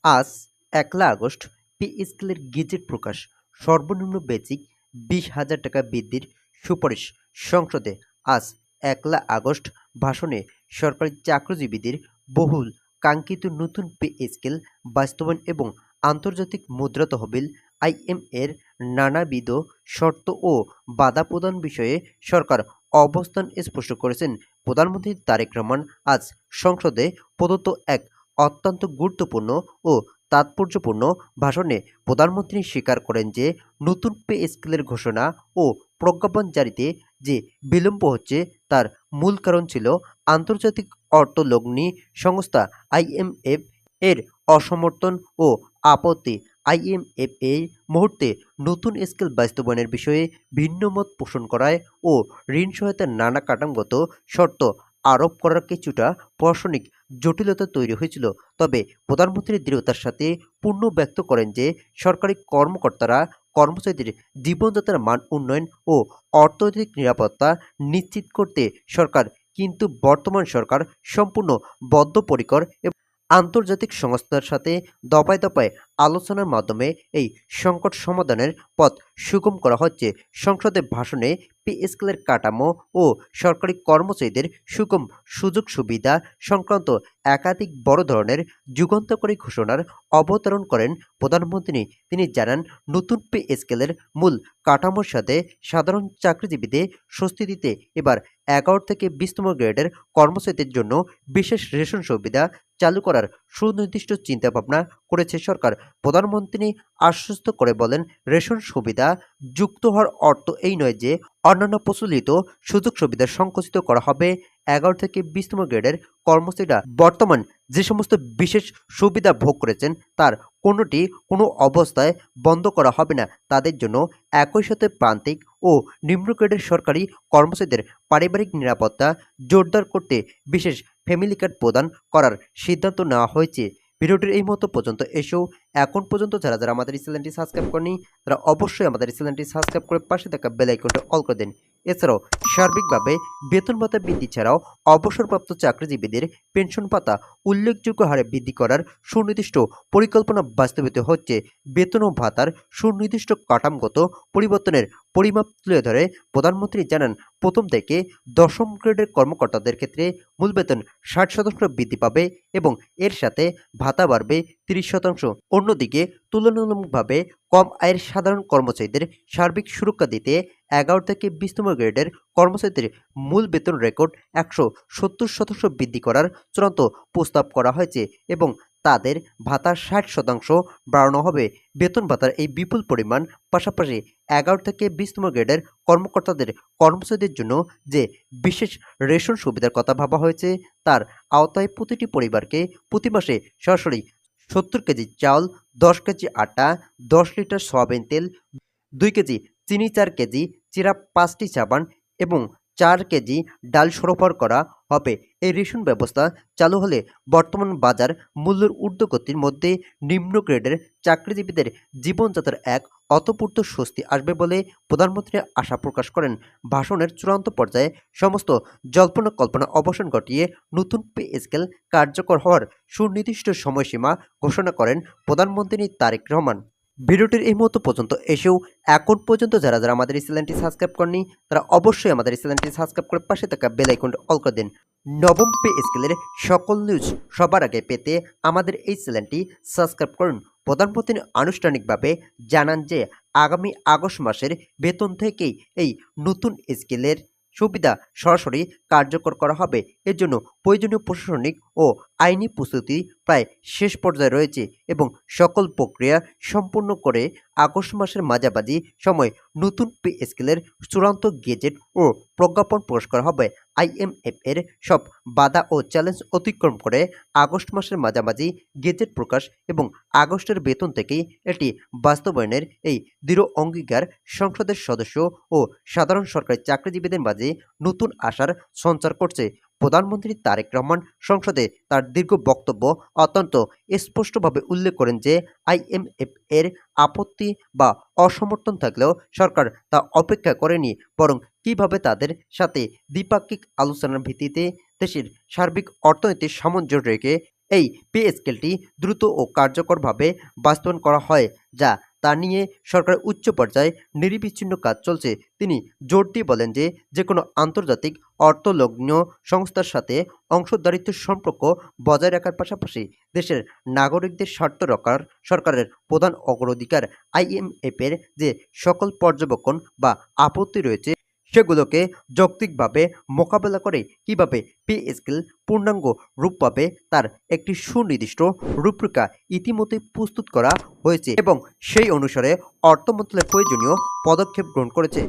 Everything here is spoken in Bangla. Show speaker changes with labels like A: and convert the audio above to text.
A: আজ ১ আগস্ট পে স্কেলের গেজেট প্রকাশ, সর্বনিম্ন বেসিক ২০,০০০ টাকা বৃদ্ধির সুপারিশ সংসদে। আজ ১ আগস্ট ভাষণে সরকারি চাকরিজীবীদের বহুল কাঙ্ক্ষিত নতুন পে স্কেল বাস্তবায়ন এবং আন্তর্জাতিক মুদ্রা তহবিল আইএমএর নানাবিধ শর্ত ও বাধা প্রদান বিষয়ে সরকার অবস্থান স্পষ্ট করেছেন প্রধানমন্ত্রী তারেক রহমান। আজ সংসদে প্রদত্ত এক অত্যন্ত গুরুত্বপূর্ণ ও তাৎপর্যপূর্ণ ভাষণে প্রধানমন্ত্রী স্বীকার করেন যে নতুন পে স্কেলের ঘোষণা ও প্রজ্ঞাপন জারিতে যে বিলম্ব হচ্ছে তার মূল কারণ ছিল আন্তর্জাতিক অর্থলগ্নি সংস্থা আইএমএফ এর অসমর্থন ও আপত্তি। আইএমএফ এই মুহূর্তে নতুন স্কেল বাস্তবায়নের বিষয়ে ভিন্ন মত পোষণ করায় ও ঋণ সহায়তার নানা কাঠামোগত শর্ত আরোপ করার কিছুটা প্রশাসনিক জটিলতা তৈরি হয়েছিল। তবে প্রধানমন্ত্রী দৃঢ়তার সাথে পূর্ণ ব্যক্ত করেন যে সরকারি কর্মকর্তারা কর্মচারীদের জীবনযাত্রার মান উন্নয়ন ও অর্থনৈতিক নিরাপত্তা নিশ্চিত করতে সরকার কিন্তু বর্তমান সরকার সম্পূর্ণ বদ্ধপরিকর এবং আন্তর্জাতিক সংস্থার সাথে দফায় দফায় আলোচনার মাধ্যমে এই সংকট সমাধানের পথ সুগম করা হচ্ছে। সংসদে ভাষণে পে স্কেলের কাঠামো ও সরকারি কর্মচারীদের সুগম সুযোগ সুবিধা সংক্রান্ত একাধিক বড় ধরনের যুগান্তকারী ঘোষণার অবতরণ করেন প্রধানমন্ত্রী। তিনি জানান, নতুন পে স্কেলের মূল কাঠামোর সাথে সাধারণ চাকরিজীবীদের স্বস্তি দিতে এবার ১১ থেকে ২০তম গ্রেডের কর্মচারীদের জন্য বিশেষ রেশন সুবিধা চালু করার সুনির্দিষ্ট চিন্তাভাবনা করেছে সরকার। প্রধানমন্ত্রী আশ্বস্ত করে বলেন, রেশন সুবিধা যুক্ত হওয়ার অর্থ এই নয় যে অন্যান্য প্রচলিত সুযোগ সুবিধা সংকুচিত করা হবে। ১১ থেকে ২০তম গ্রেডের কর্মচারীরা বর্তমান যে সমস্ত বিশেষ সুবিধা ভোগ করেছেন তার কোনোটি কোনো অবস্থায় বন্ধ করা হবে না। তাদের জন্য একই সাথে প্রান্তিক ও নিম্ন গ্রেডের সরকারি কর্মচারীদের পারিবারিক নিরাপত্তা জোরদার করতে বিশেষ ফ্যামিলি কার্ড প্রদান করার সিদ্ধান্ত নেওয়া হয়েছে। ভিডিওটির এই মতো পর্যন্ত এসেও এখন পর্যন্ত যারা যারা আমাদের এই চ্যানেলটি সাবস্ক্রাইব করেনি তারা অবশ্যই আমাদের এই চ্যানেলটি সাবস্ক্রাইব করে পাশে থাকা বেল আইকনটি অল করে দিন। এছাড়াও সার্বিকভাবে বেতন ভাতা বৃদ্ধি ছাড়াও অবসরপ্রাপ্ত চাকরিজীবীদের পেনশন ভাতা উল্লেখযোগ্য হারে বৃদ্ধি করার সুনির্দিষ্ট পরিকল্পনা বাস্তবায়িত হচ্ছে। বেতন ও ভাতার সুনির্দিষ্ট কাঠামোগত পরিবর্তনের পরিমাপ তুলে ধরে প্রধানমন্ত্রী জানান, প্রথম থেকে দশম গ্রেডের কর্মকর্তাদের ক্ষেত্রে মূল বেতন ৬০% বৃদ্ধি পাবে এবং এর সাথে ভাতা বাড়বে ৩০%। অন্যদিকে তুলনামূলকভাবে কম আয়ের সাধারণ কর্মচারীদের সার্বিক সুরক্ষা দিতে ১১ থেকে ২০তম গ্রেডের কর্মচারীদের মূল বেতন রেকর্ড ১৭০% বৃদ্ধি করার চূড়ান্ত প্রস্তাব করা হয়েছে এবং তাদের ভাতা ৬০% বাড়ানো হবে। বেতন ভাতার এই বিপুল পরিমাণ পাশাপাশি ১১ থেকে ২০তম গ্রেডের কর্মচারীদের জন্য যে বিশেষ রেশন সুবিধার কথা ভাবা হয়েছে তার আওতায় প্রতিটি পরিবারকে প্রতি মাসে সরাসরি ৭০ কেজি চাল, ১০ কেজি আটা, ১০ লিটার সয়াবিন তেল, ২ কেজি চিনি, ৪ কেজি চিরা, ৫টি সাবান এবং ৪ কেজি ডাল সরবরাহ করা হবে। এই রেশন ব্যবস্থা চালু হলে বর্তমান বাজার মূল্যের ঊর্ধ্বগতির মধ্যে নিম্ন গ্রেডের চাকরিজীবীদের জীবনযাত্রার এক অতঃপূর্ত স্বস্তি আসবে বলে প্রধানমন্ত্রী আশা প্রকাশ করেন। ভাষণের চূড়ান্ত পর্যায়ে সমস্ত জল্পনা কল্পনা অবসান ঘটিয়ে নতুন পে স্কেল কার্যকর হওয়ার সুনির্দিষ্ট সময়সীমা ঘোষণা করেন প্রধানমন্ত্রী তারেক রহমান। ভিডিওটির এই মুহূর্ত পর্যন্ত এসেও এখন পর্যন্ত যারা যারা আমাদের এই চ্যানেলটি সাবস্ক্রাইব করেনি তারা অবশ্যই আমাদের এই চ্যানেলটি সাবস্ক্রাইব করে পাশে থাকা বেল আইকনটি অল করে দিন। নবম পে স্কেলের সকল নিউজ সবার আগে পেতে আমাদের এই চ্যানেলটি সাবস্ক্রাইব করুন। প্রধানমন্ত্রী আনুষ্ঠানিকভাবে জানান যে আগামী আগস্ট মাসের বেতন থেকেই এই নতুন স্কেলের সুবিধা সরাসরি কার্যকর করা হবে। এর জন্য প্রয়োজনীয় প্রশাসনিক ও আইনি প্রস্তুতি প্রায় শেষ পর্যায়ে রয়েছে এবং সকল প্রক্রিয়া সম্পূর্ণ করে আগস্ট মাসের মাঝামাঝি সময় নতুন পে স্কেলের চূড়ান্ত গেজেট ও প্রজ্ঞাপন প্রকাশ করা হবে। আইএমএফ এর সব বাধা ও চ্যালেঞ্জ অতিক্রম করে আগস্ট মাসের মাঝামাঝি গেজেট প্রকাশ এবং আগস্টের বেতন থেকেই এটি বাস্তবায়নের এই দৃঢ় অঙ্গীকার সংসদের সদস্য ও সাধারণ সরকারি চাকরিজীবীদের মাঝে নতুন আশার সঞ্চার করছে। প্রধানমন্ত্রী তারেক রহমান সংসদে তার দীর্ঘ বক্তব্য অত্যন্ত স্পষ্টভাবে উল্লেখ করেন যে আইএমএফ এর আপত্তি বা অসমর্থন থাকলেও সরকার তা অপেক্ষা করেনি, বরং কিভাবে তাদের সাথে দ্বিপাক্ষিক আলোচনার ভিত্তিতে দেশের সার্বিক অর্থনীতির সামঞ্জস্য রেখে এই পে স্কেলটি দ্রুত ও কার্যকরভাবে বাস্তবায়ন করা হয় যা তা নিয়ে সরকারের উচ্চ পর্যায়ে নিরবিচ্ছিন্ন কাজ চলছে। তিনি জোর দিয়ে বলেন যে কোনো আন্তর্জাতিক অর্থলগ্ন সংস্থার সাথে অংশীদারিত্বের সম্পর্ক বজায় রাখার পাশাপাশি দেশের নাগরিকদের স্বার্থ রক্ষার সরকারের প্রধান অগ্রাধিকার। আইএমএফের যে সকল পর্যবেক্ষণ বা আপত্তি রয়েছে সেগুলোকে যৌক্তিকভাবে মোকাবেলা করে কীভাবে পে স্কেল পূর্ণাঙ্গ রূপ পাবে তার একটি সুনির্দিষ্ট রূপরেখা ইতিমধ্যে প্রস্তুত করা হয়েছে এবং সেই অনুসারে অর্থ মন্ত্রণালয় প্রয়োজনীয় পদক্ষেপ গ্রহণ করেছে।